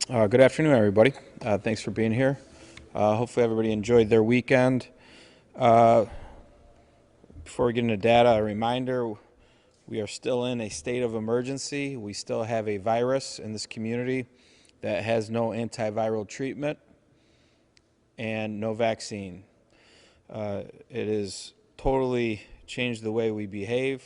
Good afternoon, everybody. Thanks for being here. Hopefully everybody enjoyed their weekend. Before we get into data, a reminder, we are still in a state of emergency. We still have a virus in this community that has no antiviral treatment and no vaccine. It has totally changed the way we behave,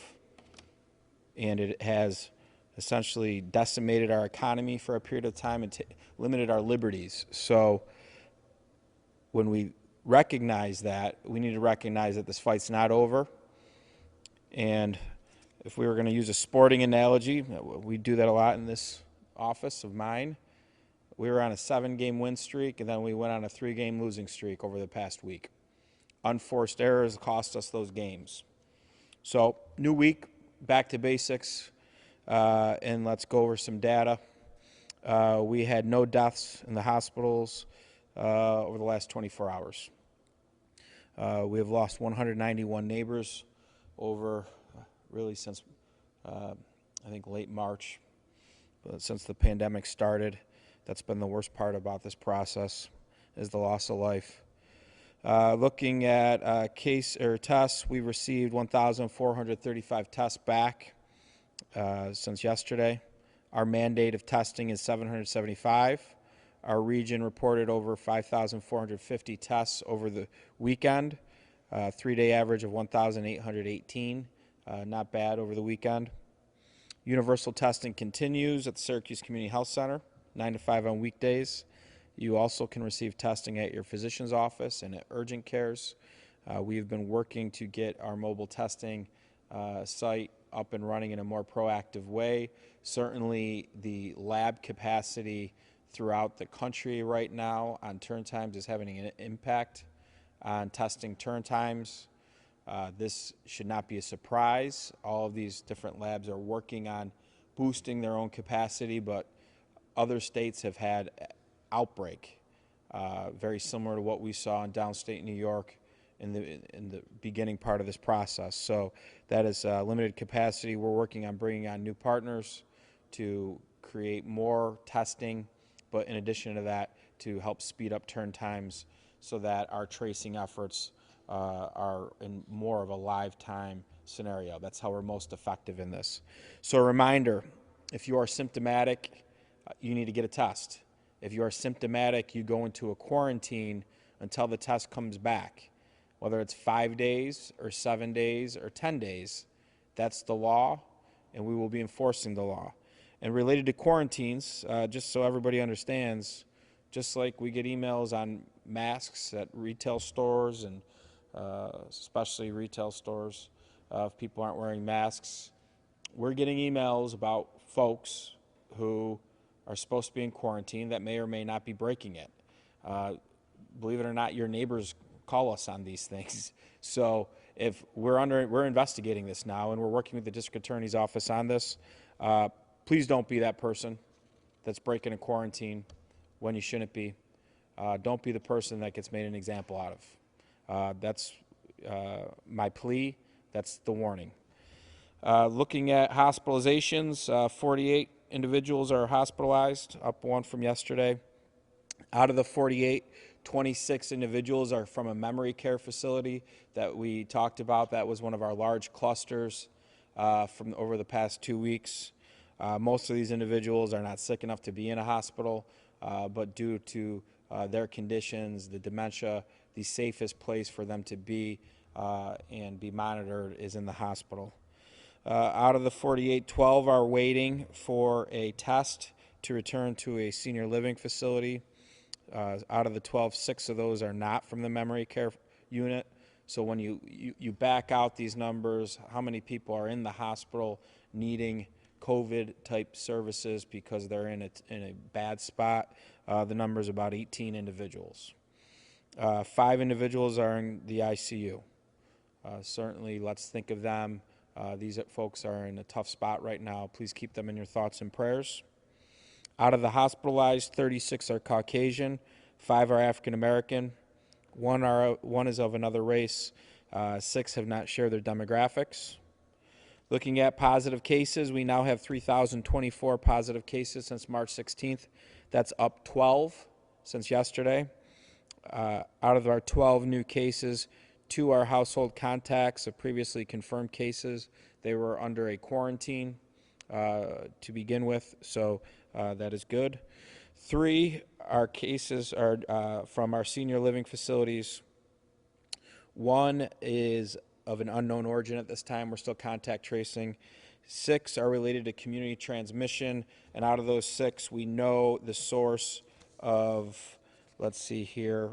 and it has essentially decimated our economy for a period of time and limited our liberties. So when we recognize that, we need to recognize that this fight's not over. And if we were going to use a sporting analogy, we do that a lot in this office of mine. We were on a 7-game win streak, and then we went on a 3-game losing streak over the past week. Unforced errors cost us those games. So, new week, back to basics, and let's go over some data. We had no deaths in the hospitals over the last 24 hours. We have lost 191 neighbors over really since I think late March, but since the pandemic started. That's been the worst part about this process, is the loss of life. Looking at case or tests, we received 1,435 tests back since yesterday. Our mandate of testing is 775. Our region reported over 5,450 tests over the weekend, 3-day average of 1,818. Not bad over the weekend. Universal testing continues at the Syracuse Community Health Center, 9 to 5 on weekdays. You also can receive testing at your physician's office and at urgent cares. We've been working to get our mobile testing site up and running in a more proactive way. Certainly the lab capacity throughout the country right now on turn times is having an impact on testing turn times. This should not be a surprise. All of these different labs are working on boosting their own capacity, but other states have had outbreak, very similar to what we saw in downstate New York in the beginning part of this process. So that is limited capacity. We're working on bringing on new partners to create more testing, but in addition to that, to help speed up turn times so that our tracing efforts are in more of a live time scenario. That's how we're most effective in this. So a reminder, if you are symptomatic, you need to get a test. If you are symptomatic, you go into a quarantine until the test comes back. Whether it's 5 days or 7 days or 10 days, that's the law, and we will be enforcing the law. And related to quarantines, just so everybody understands, just like we get emails on masks at retail stores and especially retail stores, if people aren't wearing masks, we're getting emails about folks who are supposed to be in quarantine that may or may not be breaking it. Believe it or not, your neighbors call us on these things. So if we're investigating this now, and we're working with the district attorney's office on this. Please don't be that person that's breaking a quarantine when you shouldn't be. Don't be the person that gets made an example out of. That's my plea. That's the warning. Looking at hospitalizations, 48 individuals are hospitalized, up 1 from yesterday. Out of the 48, 26 individuals are from a memory care facility that we talked about. That was one of our large clusters from over the past 2 weeks. Most of these individuals are not sick enough to be in a hospital, but due to their conditions, the dementia, the safest place for them to be and be monitored is in the hospital. Out of the 48, 12 are waiting for a test to return to a senior living facility. Out of the 12, 6 of those are not from the memory care unit. So when you back out these numbers, how many people are in the hospital needing COVID-type services because they're in a bad spot, the number is about 18 individuals. 5 individuals are in the ICU. Certainly, let's think of them. These folks are in a tough spot right now. Please keep them in your thoughts and prayers. Out of the hospitalized, 36 are Caucasian, 5 are African American, 1 is of another race, 6 have not shared their demographics. Looking at positive cases, we now have 3,024 positive cases since March 16th. That's up 12 since yesterday. Out of our 12 new cases, 2 are household contacts of previously confirmed cases. They were under a quarantine to begin with, so that is good. 3 are cases are from our senior living facilities. 1 is of an unknown origin at this time. We're still contact tracing. 6 are related to community transmission, and out of those 6, we know the source of, let's see here,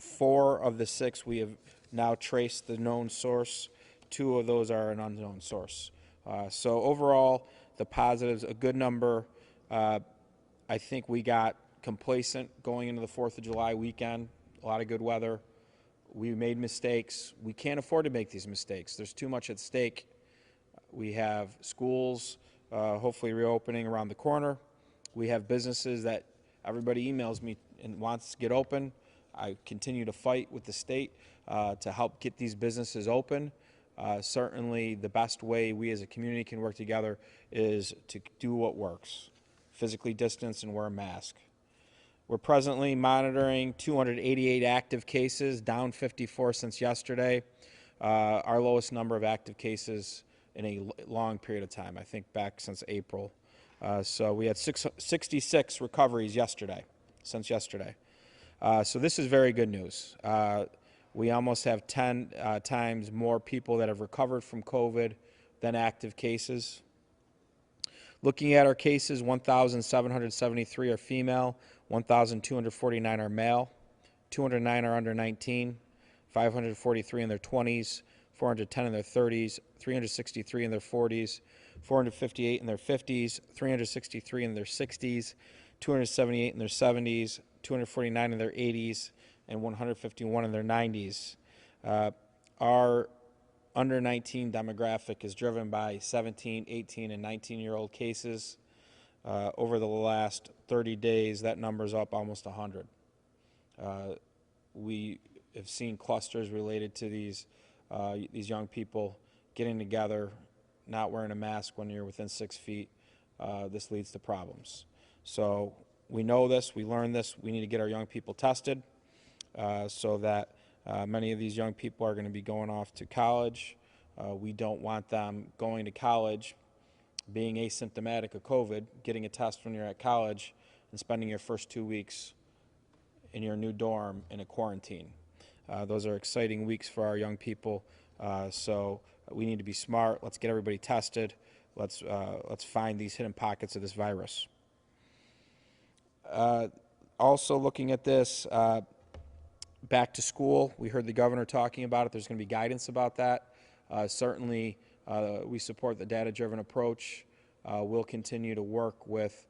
4 of the 6 we have now traced the known source. 2 of those are an unknown source. So overall, the positives, a good number. I think we got complacent going into the 4th of July weekend. A lot of good weather. We made mistakes. We can't afford to make these mistakes. There's too much at stake. We have schools hopefully reopening around the corner. We have businesses that everybody emails me and wants to get open. I continue to fight with the state to help get these businesses open. Certainly the best way we as a community can work together is to do what works. Physically distance and wear a mask. We're presently monitoring 288 active cases, down 54 since yesterday. Our lowest number of active cases in a long period of time, I think back since April. So we had 66 recoveries yesterday, since yesterday. So this is very good news. We almost have 10 times more people that have recovered from COVID than active cases. Looking at our cases, 1,773 are female, 1,249 are male, 209 are under 19, 543 in their 20s, 410 in their 30s, 363 in their 40s, 458 in their 50s, 363 in their 60s, 278 in their 70s, 249 in their 80s, and 151 in their 90s. Our under 19 demographic is driven by 17, 18, and 19-year-old cases. Over the last 30 days, that number's up almost 100. We have seen clusters related to these young people getting together, not wearing a mask when you're within 6 feet. This leads to problems. So we know this, we learned this, we need to get our young people tested so that many of these young people are going to be going off to college. We don't want them going to college, being asymptomatic of COVID, getting a test when you're at college, and spending your first 2 weeks in your new dorm in a quarantine. Those are exciting weeks for our young people, so we need to be smart. Let's get everybody tested. Let's find these hidden pockets of this virus. Also looking at this, back to school, we heard the governor talking about it. There's going to be guidance about that. Certainly, we support the data-driven approach. We'll continue to work with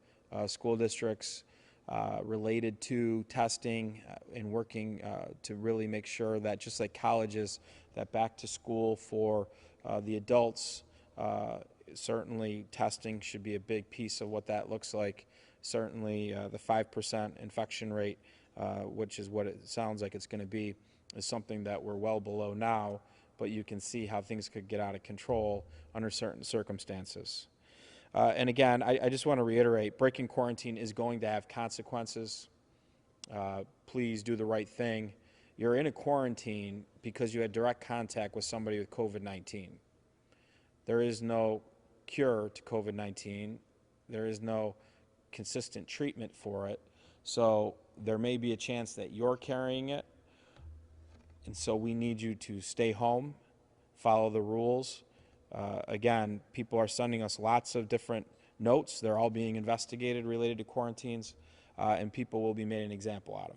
school districts related to testing and working to really make sure that, just like colleges, that back to school for the adults, certainly testing should be a big piece of what that looks like. Certainly the 5% infection rate, which is what it sounds like it's going to be, is something that we're well below now, but you can see how things could get out of control under certain circumstances. And again, I just want to reiterate, breaking quarantine is going to have consequences. Please do the right thing. You're in a quarantine because you had direct contact with somebody with COVID-19. There is no cure to COVID-19. There is no consistent treatment for it. So there may be a chance that you're carrying it. And so we need you to stay home, follow the rules. Again, people are sending us lots of different notes. They're all being investigated related to quarantines, and people will be made an example out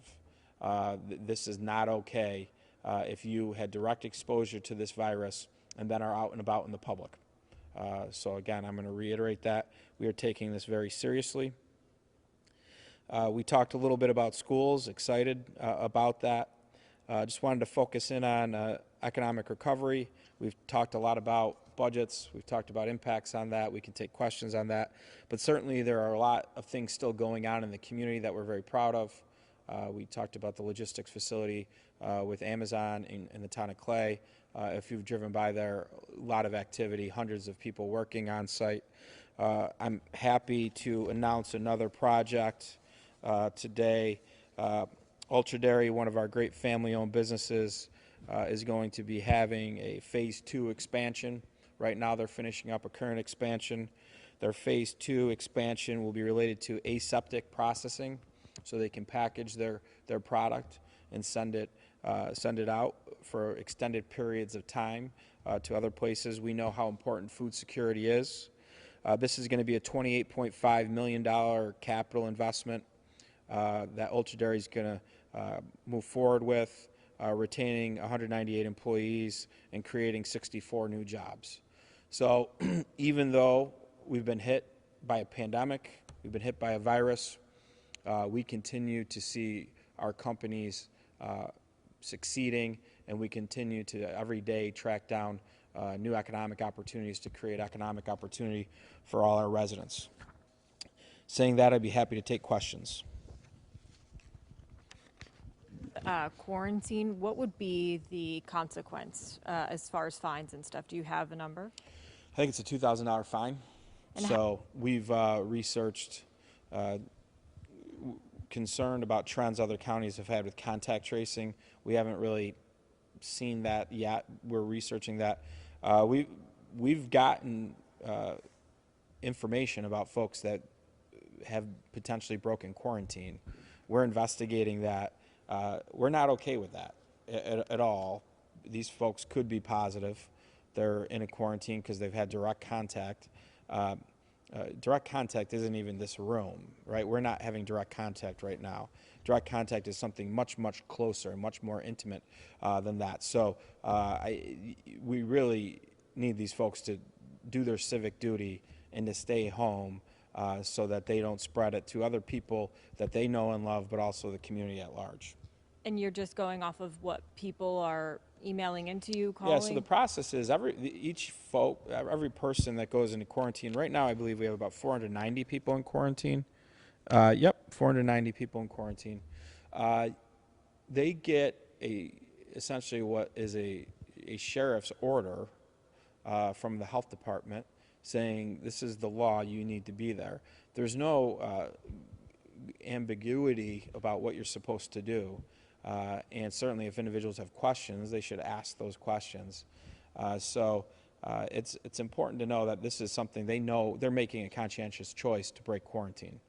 of. This is not okay if you had direct exposure to this virus and then are out and about in the public. So again, I'm going to reiterate that. We are taking this very seriously. We talked a little bit about schools, excited about that. Just wanted to focus in on economic recovery. We've talked a lot about budgets. We've talked about impacts on that. We can take questions on that. But certainly there are a lot of things still going on in the community that we're very proud of. We talked about the logistics facility with Amazon in the town of Clay. If you've driven by there, a lot of activity, hundreds of people working on site. I'm happy to announce another project today. Ultra Dairy, one of our great family-owned businesses, is going to be having a Phase 2 expansion. Right now they're finishing up a current expansion. Their Phase 2 expansion will be related to aseptic processing, so they can package their product and send it out for extended periods of time to other places. We know how important food security is. This is going to be a $28.5 million capital investment that Ultra Dairy is going to move forward with, retaining 198 employees and creating 64 new jobs. So even though we've been hit by a pandemic, we've been hit by a virus, we continue to see our companies succeeding, and we continue to every day track down new economic opportunities to create economic opportunity for all our residents. Saying that, I'd be happy to take questions. Quarantine, what would be the consequence as far as fines and stuff? Do you have a number? I think it's a $2,000 fine. And so we've researched, concerned about trends other counties have had with contact tracing. We haven't really seen that yet. We're researching that. We've gotten information about folks that have potentially broken quarantine. We're investigating that. We're not okay with that at all. These folks could be positive. They're in a quarantine because they've had direct contact. Direct contact isn't even this room, right? We're not having direct contact right now. Direct contact is something much, much closer and much more intimate than that. So we really need these folks to do their civic duty and to stay home so that they don't spread it to other people that they know and love, but also the community at large. And you're just going off of what people are emailing into you, calling? Yeah, so the process is every person that goes into quarantine, right now I believe we have about 490 people in quarantine. Yep, 490 people in quarantine. They get essentially what is a sheriff's order from the health department saying this is the law, you need to be there. There's no ambiguity about what you're supposed to do. And certainly if individuals have questions, they should ask those questions. So it's important to know that this is something they know they're making a conscientious choice to break quarantine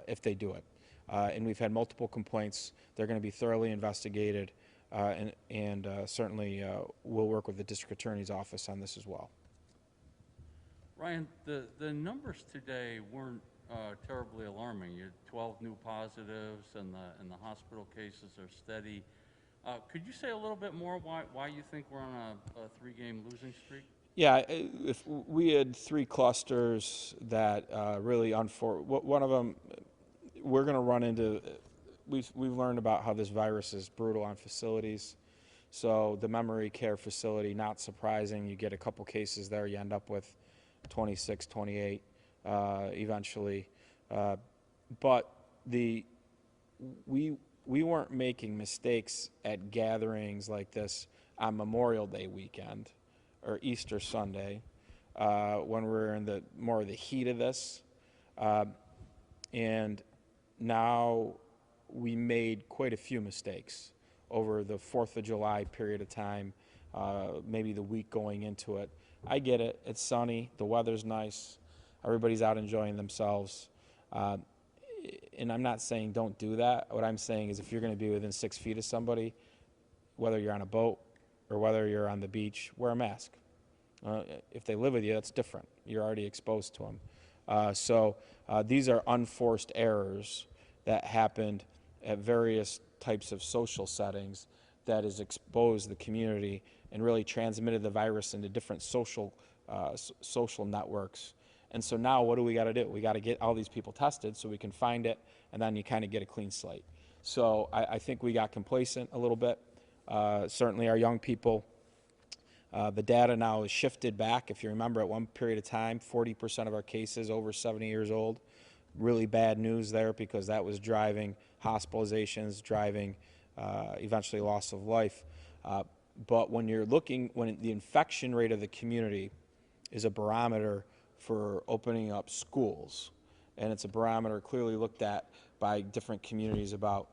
if they do it. And we've had multiple complaints. They're going to be thoroughly investigated, and certainly we'll work with the district attorney's office on this as well. Ryan, the numbers today weren't terribly alarming. You had 12 new positives, and the hospital cases are steady. Could you say a little bit more why you think we're on a 3-game losing streak? Yeah, if we had 3 clusters that really, one of them, we're going to run into. We've learned about how this virus is brutal on facilities. So the memory care facility, not surprising. You get a couple cases there, you end up with 26, 28 eventually. But we weren't making mistakes at gatherings like this on Memorial Day weekend or Easter Sunday when we're in the more of the heat of this. And now we made quite a few mistakes over the 4th of July period of time, maybe the week going into it. I get it. It's sunny. The weather's nice. Everybody's out enjoying themselves. And I'm not saying don't do that. What I'm saying is if you're going to be within 6 feet of somebody, whether you're on a boat or whether you're on the beach, wear a mask. If they live with you, that's different. You're already exposed to them. So these are unforced errors that happened at various types of social settings that has exposed the community and really transmitted the virus into different social networks. And so now what do we got to do? We got to get all these people tested so we can find it, and then you kind of get a clean slate. So I think we got complacent a little bit. Certainly our young people, the data now is shifted back. If you remember at one period of time, 40% of our cases over 70 years old. Really bad news there because that was driving hospitalizations, driving eventually loss of life. But when you're looking, when the infection rate of the community is a barometer for opening up schools, and it's a barometer clearly looked at by different communities about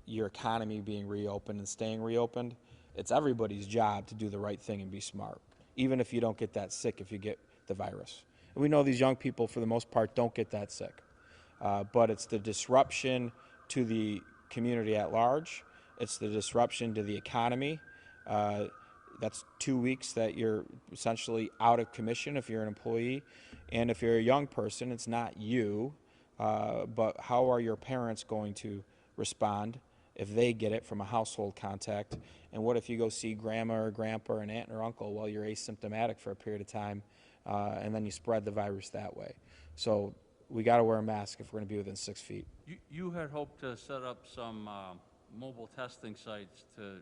your economy being reopened and staying reopened, it's everybody's job to do the right thing and be smart, even if you don't get that sick if you get the virus. And we know these young people, for the most part, don't get that sick. But it's the disruption to the community at large. It's the disruption to the economy. That's 2 weeks that you're essentially out of commission if you're an employee. And if you're a young person, it's not you, but how are your parents going to respond if they get it from a household contact? And what if you go see grandma or grandpa or an aunt or uncle while you're asymptomatic for a period of time, and then you spread the virus that way? So we got to wear a mask if we're going to be within 6 feet. You had hoped to set up some mobile testing sites to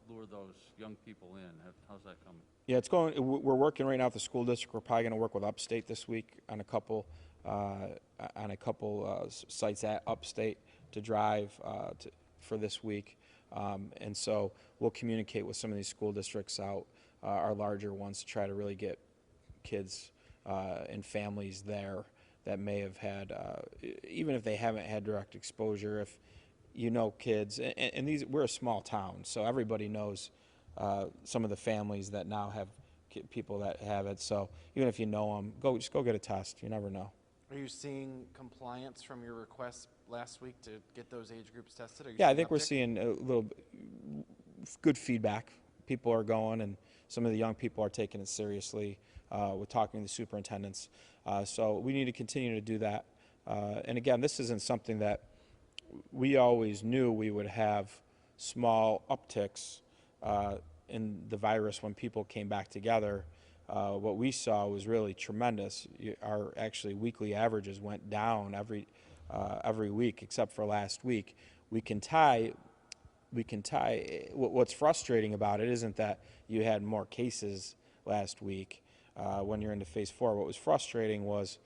lure those young people in. How's that coming? Yeah, it's going. We're working right now with the school district. We're probably going to work with Upstate this week on a couple sites at Upstate to drive for this week, and so we'll communicate with some of these school districts out, our larger ones, to try to really get kids and families there that may have had, even if they haven't had direct exposure, if you know kids, and these, we're a small town, so everybody knows some of the families that now have people that have it. So even if you know them, just go get a test. You never know. Are you seeing compliance from your requests last week to get those age groups tested? Yeah, I think we're seeing a little good feedback. People are going, and some of the young people are taking it seriously. We're talking to the superintendents. So we need to continue to do that. And again, this isn't something that we always knew we would have small upticks in the virus when people came back together. What we saw was really tremendous. Our actually weekly averages went down every week except for last week. We can tie. What's frustrating about it isn't that you had more cases last week when you're into phase 4. What was frustrating was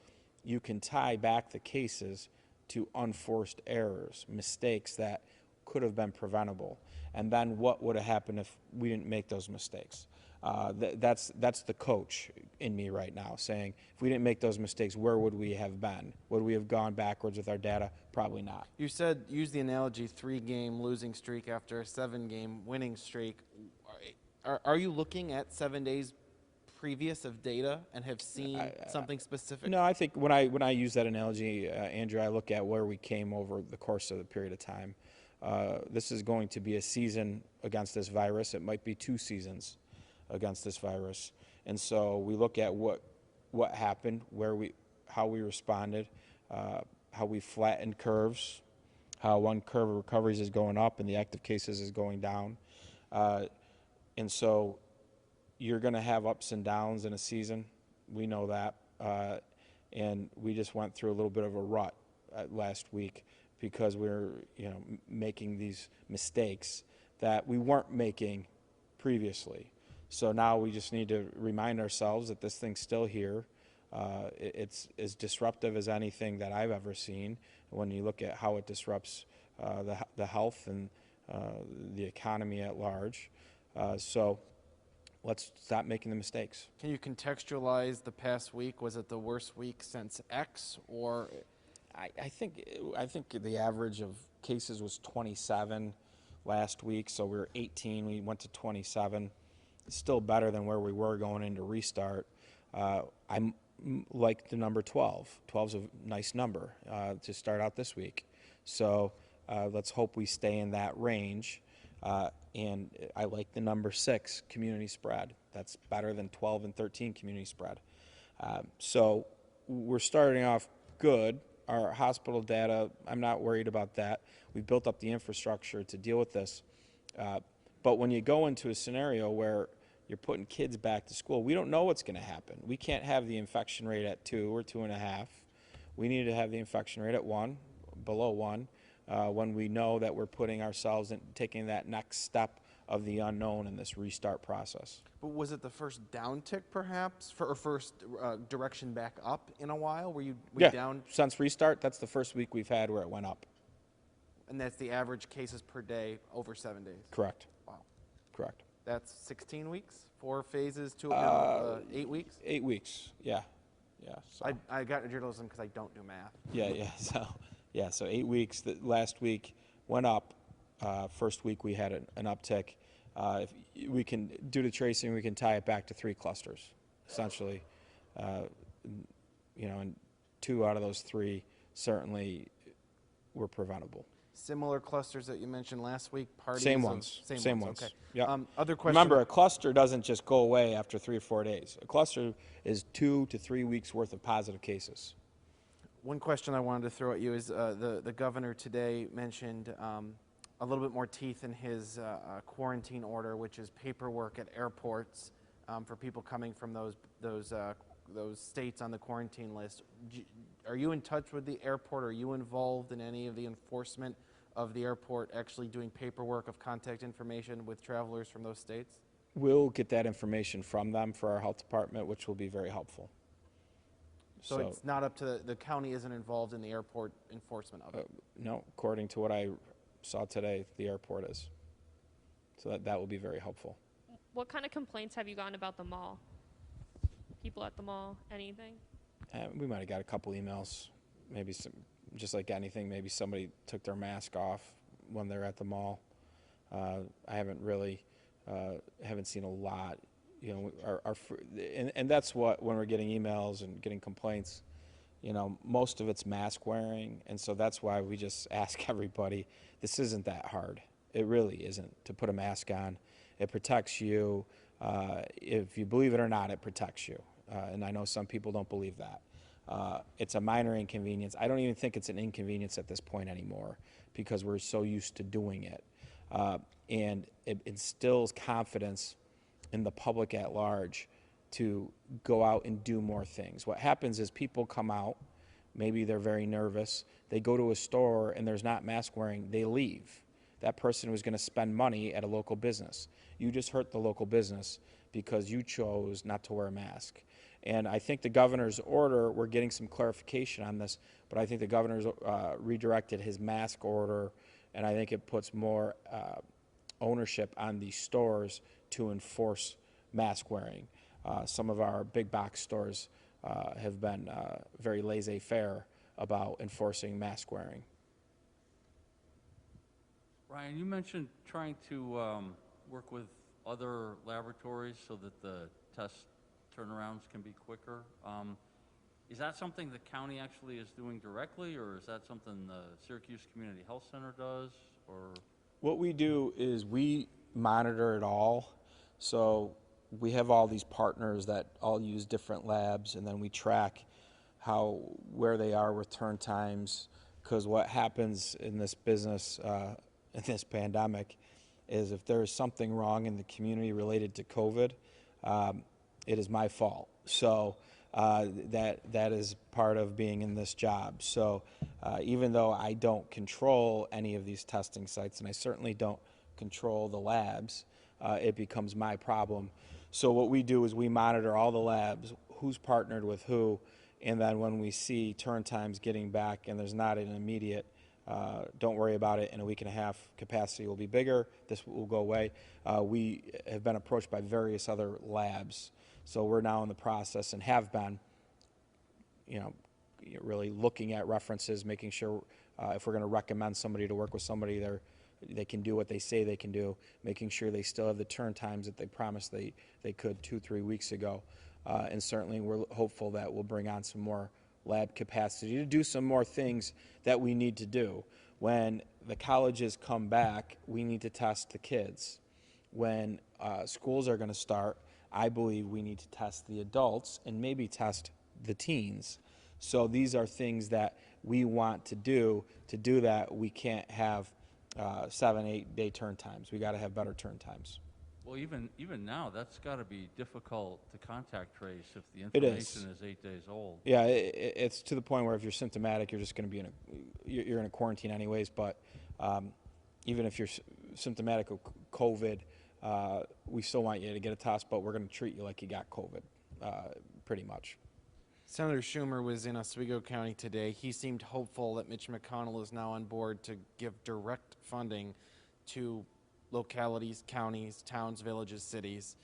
you can tie back the cases to unforced errors, mistakes that could have been preventable. And then what would have happened if we didn't make those mistakes? That's the coach in me right now saying, if we didn't make those mistakes, where would we have been? Would we have gone backwards with our data? Probably not. You said, use the analogy, 3-game losing streak after a 7-game winning streak. Are you looking at 7 days previous of data and have seen something specific? No, I think when I use that analogy, Andrew, I look at where we came over the course of the period of time. This is going to be a season against this virus. It might be 2 seasons against this virus. And so we look at what happened, how we responded, how we flattened curves, how one curve of recoveries is going up and the active cases is going down. And so you're going to have ups and downs in a season. We know that. And we just went through a little bit of a rut last week because we're making these mistakes that we weren't making previously. So now we just need to remind ourselves that this thing's still here. It's as disruptive as anything that I've ever seen when you look at how it disrupts the health and the economy at large. So let's stop making the mistakes. Can you contextualize the past week? Was it the worst week since X, or? I think the average of cases was 27 last week, so we were 18. We went to 27. It's still better than where we were going into restart. I like the number 12. 12's a nice number to start out this week. So let's hope we stay in that range. And I like the number 6, community spread. That's better than 12 and 13 community spread. So we're starting off good. Our hospital data, I'm not worried about that. We've built up the infrastructure to deal with this. But when you go into a scenario where you're putting kids back to school, we don't know what's going to happen. We can't have the infection rate at 2 or 2.5. We need to have the infection rate at 1, below 1, when we know that we're putting ourselves in, taking that next step of the unknown in this restart process. But was it the first downtick, perhaps, or first direction back up in a while? Were you down? Since restart, that's the first week we've had where it went up. And that's the average cases per day over 7 days? Correct. Wow. Correct. That's 16 weeks, 4 phases, 8 weeks. 8 weeks. Yeah. Yeah. So. I got journalism because I don't do math. Yeah. Yeah. So 8 weeks. The last week went up. First week we had an uptick. If we can do the tracing, we can tie it back to 3 clusters, essentially. And 2 out of those 3 certainly were preventable. Similar clusters that you mentioned last week. Parties. Same ones. Okay. Yeah. Other question. Remember, a cluster doesn't just go away after 3 or 4 days. A cluster is 2 to 3 weeks worth of positive cases. One question I wanted to throw at you is the governor today mentioned a little bit more teeth in his quarantine order, which is paperwork at airports for people coming from those states on the quarantine list. Are you in touch with the airport? Are you involved in any of the enforcement of the airport actually doing paperwork of contact information with travelers from those states? We'll get that information from them for our health department, which will be very helpful. So it's not up to the county isn't involved in the airport enforcement of it? No, according to what I saw today, the airport is. So that will be very helpful. What kind of complaints have you gotten about the mall? People at the mall, anything? We might have got a couple emails, maybe some, just like anything, maybe somebody took their mask off when they're at the mall. I haven't really, haven't seen a lot. And that's what, when we're getting emails and getting complaints, most of it's mask wearing. And so that's why we just ask everybody, this isn't that hard. It really isn't, to put a mask on. It protects you. If you believe it or not, it protects you. And I know some people don't believe that. It's a minor inconvenience. I don't even think it's an inconvenience at this point anymore because we're so used to doing it. And it instills confidence in the public at large to go out and do more things. What happens is people come out, maybe they're very nervous, they go to a store and there's not mask wearing, they leave. That person was going to spend money at a local business. You just hurt the local business because you chose not to wear a mask. And I think the governor's order, we're getting some clarification on this, but I think the governor's redirected his mask order, and I think it puts more ownership on the stores to enforce mask wearing. Some of our big box stores have been very laissez-faire about enforcing mask wearing. Ryan, you mentioned trying to work with other laboratories so that the test turnarounds can be quicker. Is that something the county actually is doing directly, or is that something the Syracuse Community Health Center does? Or what we do is we monitor it all. So we have all these partners that all use different labs, and then we track where they are with turn times. Because what happens in this business, in this pandemic, is if there is something wrong in the community related to COVID, it is my fault. So that is part of being in this job. So even though I don't control any of these testing sites, and I certainly don't control the labs, it becomes my problem. So what we do is we monitor all the labs, who's partnered with who, and then when we see turn times getting back and there's not an immediate, don't worry about it, in a week and a half capacity will be bigger, this will go away. We have been approached by various other labs. So we're now in the process and have been, really looking at references, making sure if we're going to recommend somebody to work with somebody, they can do what they say they can do, making sure they still have the turn times that they promised they could 2-3 weeks ago. And certainly we're hopeful that we'll bring on some more lab capacity to do some more things that we need to do. When the colleges come back, we need to test the kids. When schools are going to start, I believe we need to test the adults and maybe test the teens. So these are things that we want to do. To do that, we can't have 7-8 day turn times. We got to have better turn times. well, even now, that's got to be difficult to contact trace if the It is. information is 8 days old. Yeah, it's to the point where if you're symptomatic, you're just going to be you're in a quarantine anyways. But even if you're symptomatic of COVID, we still want you to get a test, but we're going to treat you like you got COVID, pretty much. Senator Schumer was in Oswego County today. He seemed hopeful that Mitch McConnell is now on board to give direct funding to localities, counties, towns, villages, cities.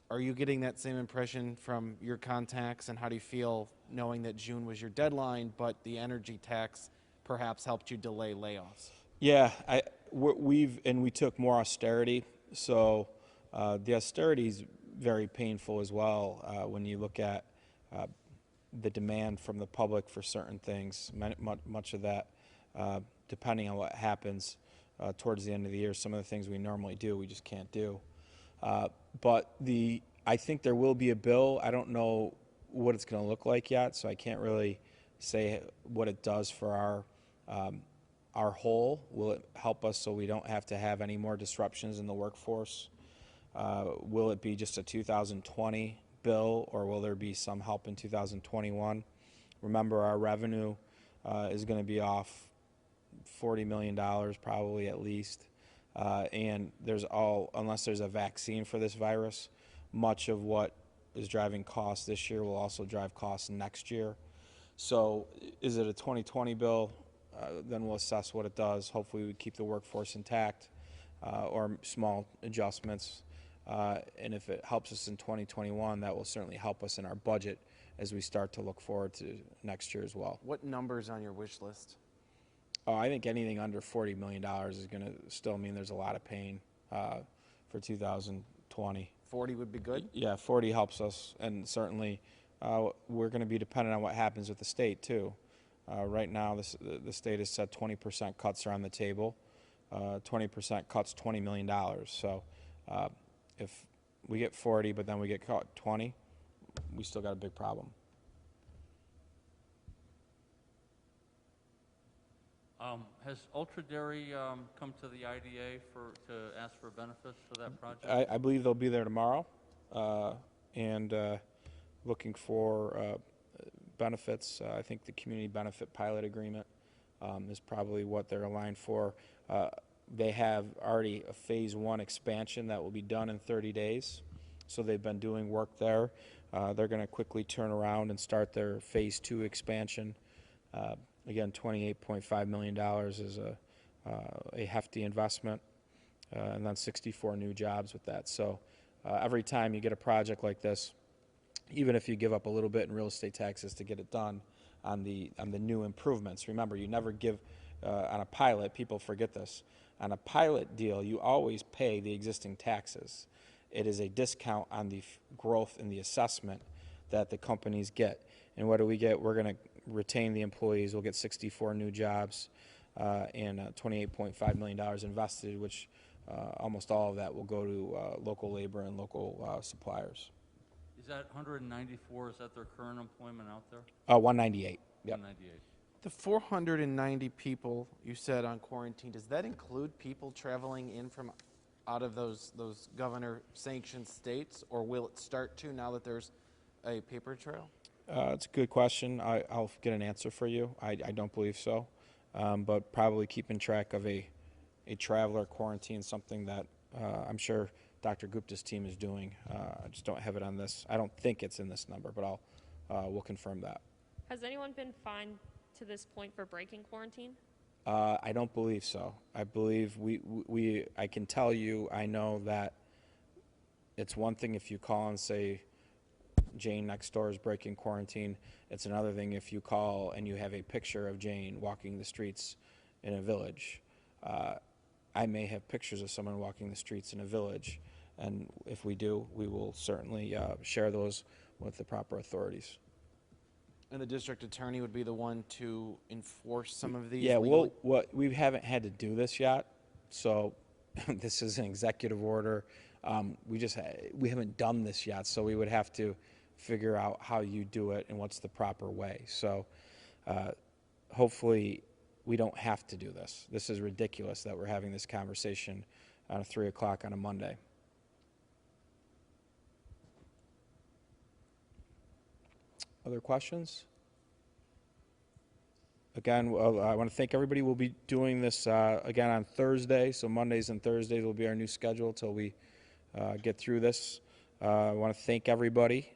Are you getting that same impression from your contacts, and how do you feel knowing that June was your deadline, but the energy tax perhaps helped you delay layoffs? Yeah, we took more austerity, so the austerity is very painful as well when you look at the demand from the public for certain things. Much of that, depending on what happens towards the end of the year, some of the things we normally do, we just can't do. But I think there will be a bill. I don't know what it's going to look like yet, so I can't really say what it does for our whole. Will it help us so we don't have to have any more disruptions in the workforce? Will it be just a 2020 bill, or will there be some help in 2021? Remember, our revenue is going to be off $40 million probably at least. And unless there's a vaccine for this virus, much of what is driving costs this year will also drive costs next year. So is it a 2020 bill? Then we'll assess what it does. Hopefully we keep the workforce intact or small adjustments. And if it helps us in 2021, that will certainly help us in our budget as we start to look forward to next year as well. What number's on your wish list? Oh, I think anything under $40 million is going to still mean there's a lot of pain for 2020. 40 would be good? Yeah, 40 helps us, and certainly we're going to be dependent on what happens with the state, too. Right now, the state has said 20% cuts are on the table. 20% cuts $20 million. So if we get 40, but then we get caught 20, we still got a big problem. Has Ultra Dairy come to the IDA to ask for benefits for that project? I believe they'll be there tomorrow, and looking for benefits. I think the community benefit pilot agreement is probably what they're aligned for. They have already a phase 1 expansion that will be done in 30 days. So they've been doing work there. They're going to quickly turn around and start their phase 2 expansion. Again, $28.5 million is a hefty investment, and then 64 new jobs with that. So every time you get a project like this, even if you give up a little bit in real estate taxes to get it done on the new improvements, remember, you never give on a pilot. People forget this. On a pilot deal, you always pay the existing taxes. It is a discount on the growth in the assessment that the companies get. And what do we get? We're going to retain the employees. We'll get 64 new jobs and $28.5 million invested, which almost all of that will go to local labor and local suppliers. Is that 194, is that their current employment out there? 198. Yep. 198. The 490 people you said on quarantine, does that include people traveling in from out of those governor-sanctioned states, or will it start to now that there's a paper trail? It's a good question. I'll get an answer for you. I don't believe so, but probably keeping track of a traveler quarantine, something that I'm sure Dr. Gupta's team is doing. I just don't have it on this. I don't think it's in this number, but we'll confirm that. Has anyone been fined to this point for breaking quarantine? I don't believe so. I believe I can tell you, I know that it's one thing if you call and say, Jane next door is breaking quarantine. It's another thing if you call and you have a picture of Jane walking the streets in a village. I may have pictures of someone walking the streets in a village, and if we do, we will certainly share those with the proper authorities. And the district attorney would be the one to enforce some of these? Yeah, legally? we haven't had to do this yet, so this is an executive order. We haven't done this yet, so we would have to figure out how you do it and what's the proper way. So hopefully we don't have to do this. This is ridiculous that we're having this conversation at 3 o'clock on a Monday. Other questions? Again, I want to thank everybody. We'll be doing this again on Thursday, so Mondays and Thursdays will be our new schedule till we get through this. I want to thank everybody.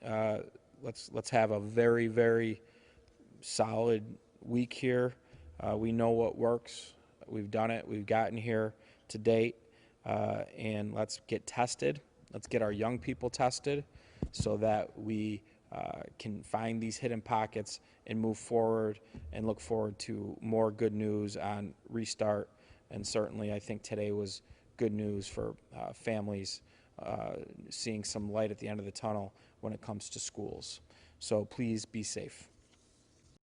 Let's have a very, very solid week here. We know what works. We've done it. We've gotten here to date. and let's get tested. Let's get our young people tested so that we can find these hidden pockets and move forward and look forward to more good news on restart. And certainly I think today was good news for families seeing some light at the end of the tunnel when it comes to schools. So please be safe.